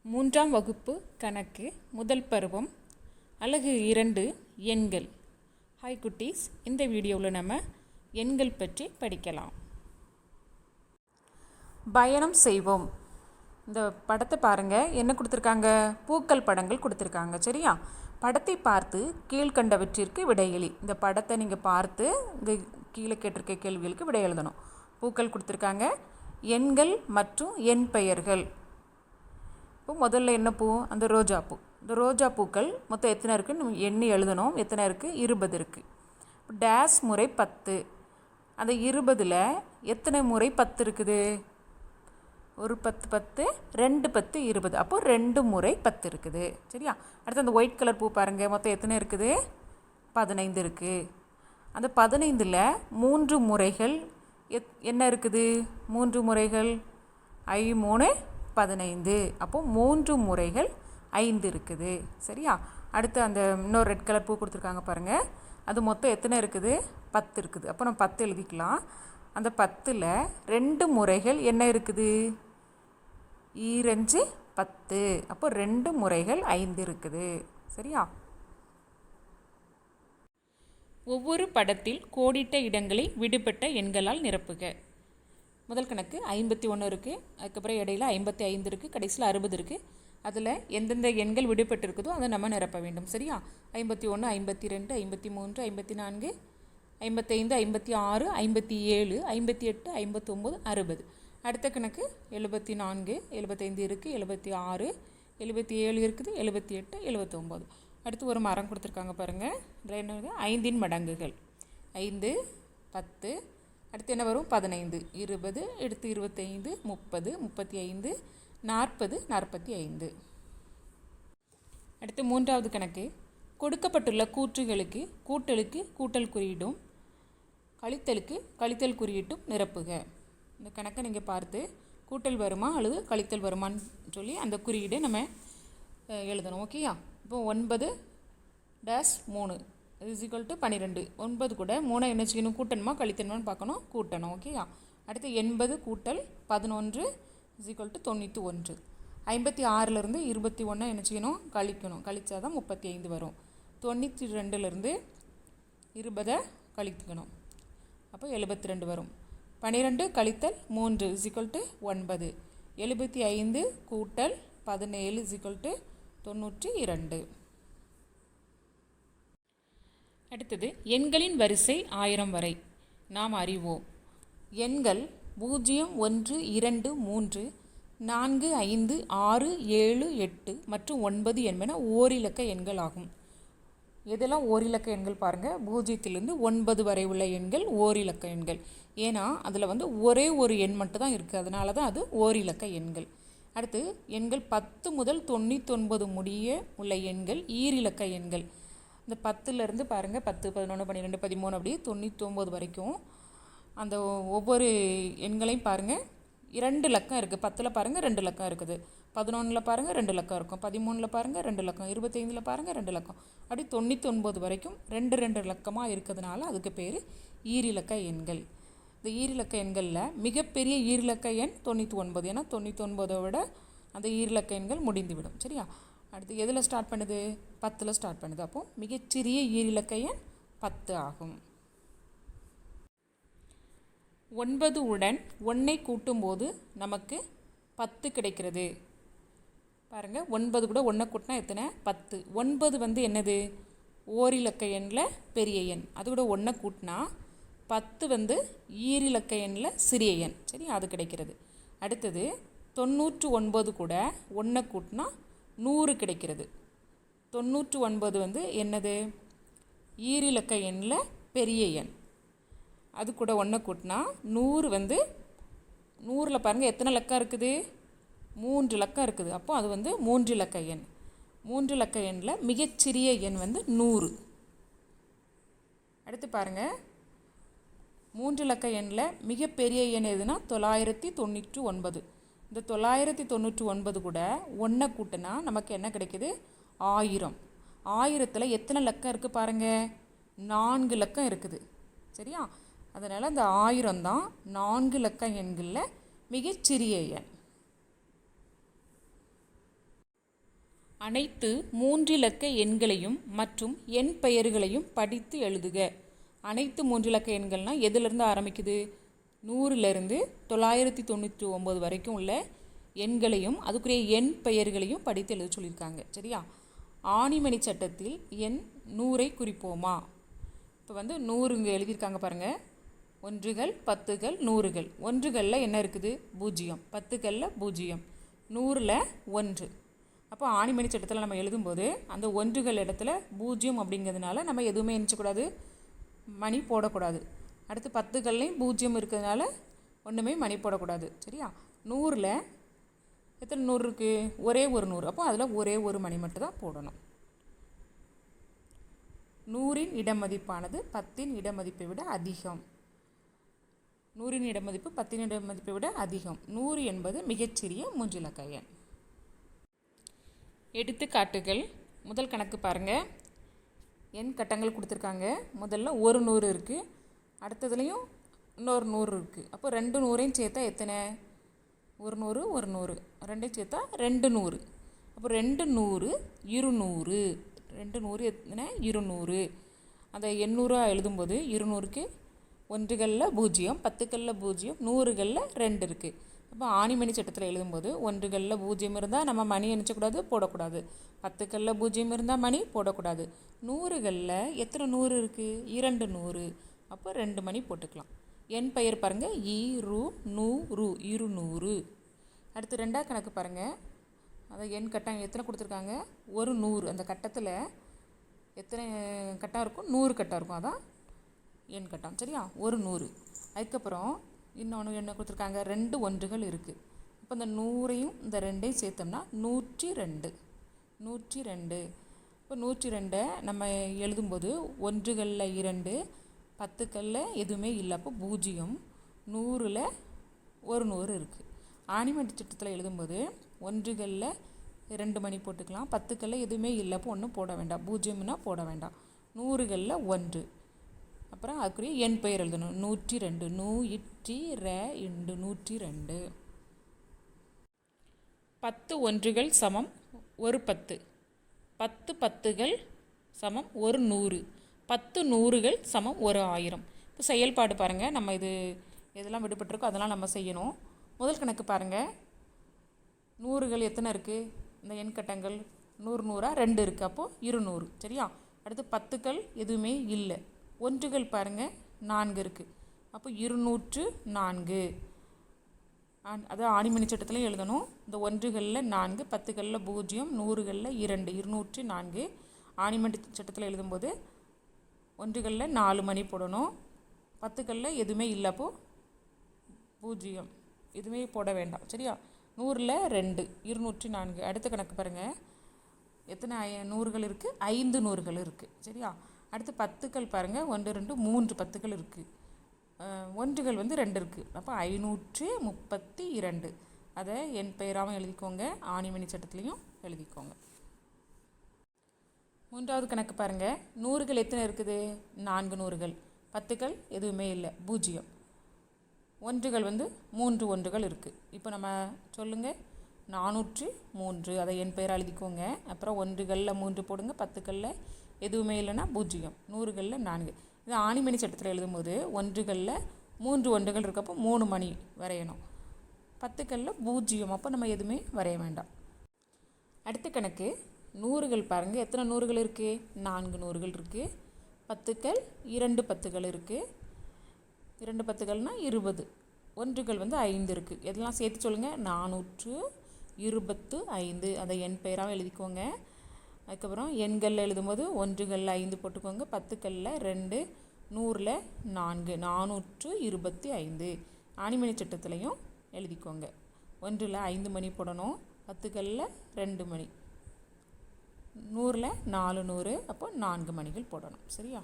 மூன்றாம் வகுப்பு கணக்கு முதல் பருவம் அலகு 2 எண்கள். ஹாய் குட்டீஸ், இந்த வீடியோவில் நம்ம எண்கள் பற்றி படிக்கலாம். பயணம் செய்வோம். இந்த படத்தை பாருங்கள். என்ன கொடுத்துருக்காங்க? பூக்கள் படங்கள் கொடுத்துருக்காங்க. சரியா? படத்தை பார்த்து கீழ்கண்டவற்றிற்கு விடையளி. இந்த படத்தை நீங்கள் பார்த்து இங்கே கீழே கேட்டிருக்க கேள்விகளுக்கு விடை எழுதணும். பூக்கள் கொடுத்துருக்காங்க. எண்கள் மற்றும் எண் பெயர்கள். இப்போ முதல்ல என்ன பூ? அந்த ரோஜா பூ. இந்த ரோஜா பூக்கள் மொத்தம் எத்தனை இருக்குதுன்னு நம்ம எண்ணி எழுதணும். எத்தனை இருக்குது? 20 இருக்குது. டேஸ் முறை 10. அந்த 20ல் எத்தனை முறை 10 இருக்குது? ஒரு 10 10, 2 10 20. அப்போது 2 முறை 10 இருக்குது. சரியா? அடுத்து அந்த ஒயிட் கலர் பூ பாருங்கள். மொத்தம் எத்தனை இருக்குது? 15 இருக்குது. அந்த 15ல் 3 முறைகள் என்ன இருக்குது? 3 முறைகள் 3 15. அப்போது 3 முறைகள் 5 இருக்குது. சரியா? அடுத்து அந்த இன்னொரு ரெட் கலர் பூ கொடுத்துருக்காங்க பாருங்கள். அது மொத்தம் எத்தனை இருக்குது? 10 இருக்குது. அப்போ நம்ம 10 எழுதிக்கலாம். அந்த 10ல் 2 முறைகள் என்ன இருக்குது? 2 10. அப்போ 2 முறைகள் 5 இருக்குது. சரியா? ஒவ்வொரு படத்தில் கோடிட்ட இடங்களை விடுபட்ட எண்களால் நிரப்புக. முதல் கணக்கு 51 இருக்குது. அதுக்கப்புறம் இடையில 55 இருக்குது. கடைசியில் 60 இருக்குது. அதில் எந்தெந்த எண்கள் விடுபட்டு இருக்குதோ அதை நம்ம நிரப்ப வேண்டும். சரியா? 51, 52, 53, 54, 55, 56, 57, 58, 59, 60. அடுத்த கணக்கு 74, 75 இருக்குது. 76, 77 இருக்குது. 78, 79. அடுத்து ஒரு மரம் கொடுத்துருக்காங்க பாருங்கள். இதில் என்ன? 5 மடங்குகள். 5, 10. அடுத்து என்ன வரும்? 15, 20, எடுத்து 25, 30, 35, 40, 45. அடுத்து மூன்றாவது கணக்கு. கொடுக்கப்பட்டுள்ள கூற்றுகளுக்கு கூட்டலுக்கு கூட்டல் குறியீடும் கழித்தலுக்கு கழித்தல் குறியீட்டும் நிரப்புக. இந்த கணக்கை நீங்கள் பார்த்து கூட்டல் வருமா அல்லது கழித்தல் வருமானு சொல்லி அந்த குறியீடை நம்ம எழுதணும். ஓகேயா? இப்போ 9 டேஸ் 3 இஸ் ஈக்குவல் டு 12. 9 கூட 3 என்ன செய்யணும்? கூட்டணுமா கழித்தணுமான்னு பார்க்கணும். கூட்டணும். ஓகேயா? அடுத்து 80 கூட்டல் 11 இஸ் ஈக்குவல் டு 91. 56லேருந்து 21 என்ன செய்யணும்? கழிக்கணும். கழித்தா தான் 35 வரும். 92லேருந்து 20 கழிக்கணும். அப்போ 72 வரும். 12 கழித்தல் 3 இஸ் ஈக்குவல் டு 9. 75 கூட்டல் 17 இஸ் ஈக்குவல் டு 92. அடுத்தது எண்களின் வரிசை 1000 வரை நாம் அறிவோம். எண்கள் 0, 1, 2, 3, 4, 5, 6, 7, 8 மற்றும் 9 என்பன ஓரிலக்க எண்கள் ஆகும். எதெல்லாம் ஓரிலக்க எண்கள் பாருங்கள். 0லிருந்து 9 வரை உள்ள எண்கள் ஓரிலக்க எண்கள். ஏன்னா அதில் ஒரே ஒரு எண் மட்டும் தான் இருக்குது. அதனால தான் அது ஓரிலக்க எண்கள். அடுத்து எண்கள் 10 முதல் 99 முடிய உள்ள எண்கள் ஈரிலக்க எண்கள். இந்த 10லேருந்து பாருங்கள் 10, 11, 12, 13 அப்படி 99 வரைக்கும் அந்த ஒவ்வொரு எண்களையும் பாருங்கள். 2 இலக்கம் இருக்குது. 10ல் பாருங்கள் 2 இலக்கம் இருக்குது. 11ல் பாருங்கள் 2 இலக்கம் இருக்கும். 13ல் பாருங்கள் 2 இலக்கம். 25ல் பாருங்கள் 2 இலக்கம். அப்படி 99 வரைக்கும் 2 இலக்கமாக இருக்கிறதுனால அதுக்கு பேர் ஈரிலக்க எண்கள். இந்த ஈரிலக்க எண்களில் மிகப்பெரிய ஈரிலக்க எண் 99. ஏன்னா 99 விட அந்த ஈரிலக்க எண்கள் முடிந்துவிடும். சரியா? அடுத்து எதில் ஸ்டார்ட் பண்ணுது? 10ல் ஸ்டார்ட் பண்ணுது. அப்போது மிகச்சிறிய ஈரிலக்க எண் 10 ஆகும். 9 உடன் 1ஐ கூட்டும்போது நமக்கு 10 கிடைக்கிறது. பாருங்கள், 9 கூட 1 கூட்டினா எத்தனை? 10. 9 என்னது? ஓரிலக்க எண்ணில் பெரிய எண். அது கூட 1 கூட்டினா 10 ஈரிலக்க எண்ணில் சிறிய எண். சரி, அது கிடைக்கிறது. அடுத்தது 99 கூட 1 கூட்டினா 100 கிடைக்கிறது. 99 என்னது? ஈரிலக்க எண்ணில் பெரிய எண். அது கூட 1 கூட்டினா 100 100ல் பாருங்கள் எத்தனை இலக்கம் இருக்குது? 3 இலக்கம் இருக்குது. அப்போ அது 3 இலக்க எண். 3 இலக்க எண்ணில் மிகச்சிறிய எண் 100. அடுத்து பாருங்கள், 3 இலக்க எண்ணில் மிகப்பெரிய எண் எதுனா 999. இந்த 999 கூட 1 கூட்டினா நமக்கு என்ன கிடைக்குது? 1000. 1000ல் எத்தனை இலக்கம் இருக்குது பாருங்கள்? 4 இலக்கம் இருக்குது. சரியா? அதனால் அந்த 1000 தான் 4 இலக்க எண்களில் மிகச்சிறிய எண். அனைத்து 3 இலக்க எண்களையும் மற்றும் எண் பெயர்களையும் படித்து எழுதுக. அனைத்து 3 இலக்க எண்கள்னால் எதிலிருந்து ஆரம்பிக்குது? 100லிருந்து 999 வரைக்கும் உள்ள எண்களையும் அதுக்குரிய எண் பெயர்களையும் படித்து எழுத சொல்லியிருக்காங்க. சரியா? ஆணிமணி சட்டத்தில் எண் 100ஐ குறிப்போமா? இப்போ 100 இங்கே எழுதியிருக்காங்க பாருங்கள். ஒன்றுகள், பத்துகள், நூறுகள். ஒன்றுகளில் என்ன இருக்குது? 0. பத்துகளில் 0. 100ல் 1. அப்போ ஆணிமணி சட்டத்தில் நம்ம எழுதும்போது அந்த ஒன்றுகள் இடத்துல 0 அப்படிங்கிறதுனால நம்ம எதுவுமே நினச்சக்கூடாது, மணி போடக்கூடாது. அடுத்து பத்துகள்லையும் 0 இருக்கிறதுனால ஒன்றுமே மணி போடக்கூடாது. சரியா? 100ல் எத்தனை 100 இருக்குது? ஒரே ஒரு 100. அப்போ அதில் ஒரே ஒரு மணி மட்டும் தான் போடணும். 100இன் இடமதிப்பானது 10இன் இடமதிப்பை விட அதிகம். 100இன் இடமதிப்பு 10இன் இடமதிப்பை விட அதிகம். 100 என்பது மிகச்சிறிய 3 இலக்க எண். எடுத்துக்காட்டுகள். முதல் கணக்கு பாருங்கள். எண் கட்டங்கள் கொடுத்துருக்காங்க. முதல்ல ஒரு 100 இருக்குது, அடுத்ததுலேயும் இன்னொரு 100 இருக்குது. அப்போ 2 100ஐயும் சேர்த்தா எத்தனை? ஒரு 100 ஒரு 100, ரெண்டையும் சேர்த்தா 2 100. அப்போ 2 100 200. 2 100 எத்தனை? 200. அந்த 800 எழுதும்போது 200க்கு ஒன்றுகளில் 0, பத்துகளில் 0, 100களில் 2 இருக்குது. அப்போ ஆணிமணி சட்டத்தில் எழுதும்போது ஒன்றுகளில் 0 இருந்தால் நம்ம மணி நினச்சக்கூடாது, போடக்கூடாது. பத்துகளில் 0 இருந்தால் மணி போடக்கூடாது. 100களில் எத்தனை 100 இருக்குது? 2 100. அப்போ 2 மணி போட்டுக்கலாம். எண் பெயர் பாருங்கள். 200. 200. அடுத்து ரெண்டாவது கணக்கு பாருங்கள். அதை எண் கட்டம் எத்தனை கொடுத்துருக்காங்க? ஒரு 100. அந்த கட்டத்தில் எத்தனை கட்டம் இருக்கும்? 100 கட்டம் இருக்கும். அதான் எண் கட்டம். சரியா? ஒரு 100. அதுக்கப்புறம் இன்னொன்று என்ன கொடுத்துருக்காங்க? 2 ஒன்றுகள் இருக்குது. இப்போ இந்த 100ஐயும் இந்த 2ஐயும் சேர்த்தோம்னா 102. 102. இப்போ 102 நம்ம எழுதும்போது ஒன்றுகளில் 2, பத்துக்களில் எதுவுமே இல்லை. அப்போ 0. 100ல் ஒரு 100 இருக்குது. ஆணிமணி சட்டத்தில் எழுதும்போது ஒன்றுகளில் 2 மணி போட்டுக்கலாம், பத்துக்களில் எதுவுமே இல்லை. அப்போ ஒன்றும் போட வேண்டாம், 0னா போட வேண்டாம். 100களில் 1. அப்புறம் அதுக்குரிய எண் பெயர் எழுதணும். 102. 102. 10 ஒன்றுகள் சமம் ஒரு 10. 10 பத்துகள் சமம் ஒரு 100. 10 நூறுகள் சமம் ஒரு 1000. இப்போ செயல்பாடு பாருங்கள். நம்ம இது எதெல்லாம் விடுபட்டிருக்கோ அதெல்லாம் நம்ம செய்யணும். முதல் கணக்கு பாருங்கள். 100கள் எத்தனை இருக்குது? இந்த எண் கட்டங்கள் 100 100ஆ 2 இருக்குது. அப்போது 200. சரியா? அடுத்து பத்துக்கள் எதுவுமே இல்லை. ஒன்றுகள் பாருங்கள் 4 இருக்குது. அப்போ 204. அது ஆணிமணி சட்டத்துலையும் எழுதணும். இந்த ஒன்றுகளில் 4, பத்துகளில் 0, 100களில் 2. 204. ஆணிமணி சட்டத்தில் எழுதும்போது ஒன்றுகளில் 4 மணி போடணும், பத்துகளில் எதுவுமே இல்லை. அப்போது 0 எதுவுமே போட வேண்டாம். சரியா? 100ல் 2. 204. அடுத்த கணக்கு பாருங்கள். எத்தனை 100கள் இருக்குது? 5 100கள் இருக்குது. சரியா? அடுத்து பத்துக்கள் பாருங்கள். 1 2 3 பத்துக்கள் இருக்குது. ஒன்றுகள் 2 இருக்குது. அப்போ 532. அதை என் பெயராகவும் எழுதிக்கோங்க, ஆணிமணி சட்டத்துலேயும் எழுதிக்கோங்க. மூன்றாவது கணக்கு பாருங்கள். 100கள் எத்தனை இருக்குது? 4 100கள். பத்துக்கள் எதுவுமே இல்லை, 0. ஒன்றுகள் 3 ஒன்றுகள் இருக்குது. இப்போ நம்ம சொல்லுங்கள். 403. அதை என் பெயராக எழுதிக்கோங்க. அப்புறம் ஒன்றுகளில் 3 போடுங்க, பத்துக்களில் எதுவுமே இல்லைன்னா 0. 100களில் 4. இது ஆணிமணி சட்டத்தில் எழுதும்போது ஒன்றுகளில் 3 ஒன்றுகள் இருக்கப்போ 3 மணி வரையணும், பத்துக்களில் 0. அப்போ நம்ம எதுவுமே வரைய வேண்டாம். அடுத்த கணக்கு. 100கள் பாருங்கள். எத்தனை 100கள் இருக்குது? 4 100கள் இருக்குது. பத்துக்கள் 2 பத்துக்கள் இருக்குது. 2 பத்துக்கள்னால் 20. ஒன்றுகள் 5 இருக்குது. எதெல்லாம் சேர்த்து சொல்லுங்கள். 425. அதை என் பெயராக எழுதிக்கோங்க. அதுக்கப்புறம் எண்களில் எழுதும்போது ஒன்றுகளில் 5 போட்டுக்கோங்க, பத்துக்களில் 2, 100ல் 4. 425. ஆணிமணி சட்டத்துலையும் எழுதிக்கோங்க. ஒன்றில் 5 மணி போடணும், பத்துக்களில் 2 மணி, 100ல் 4 100. அப்போ 4 மணிகள் போடணும். சரியா?